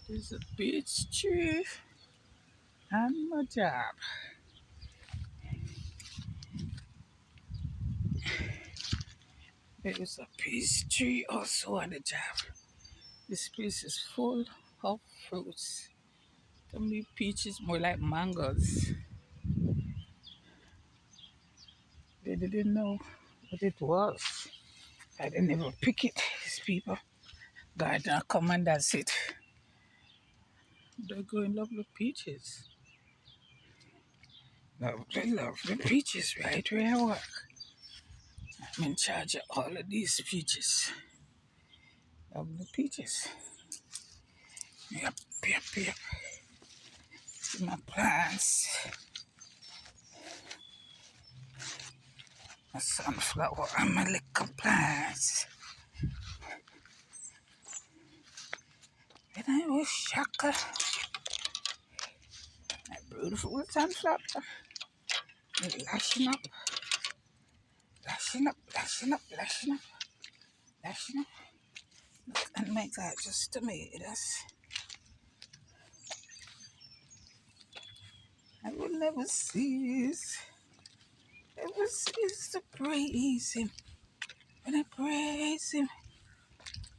There's a peach tree and my job. There is a peach tree also on the job. This place is full of fruits. To me, peaches more like mangoes. They didn't know what it was. I didn't ever pick it. These people, gardener come and that's it. They're growing lovely peaches. Lovely, lovely peaches right where I work. I'm in charge of all of these peaches. Lovely peaches. Yep, yep, yep. See my plants. My sunflower and my little plants. And I was shocked. My beautiful sunflower. Lashing up. Lashing up, lashing up, lashing up. Lashing up. And my God, just tomatoes. I will never cease. Never cease to praise him. When I praise him.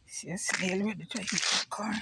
See a snail ready to eat popcorn.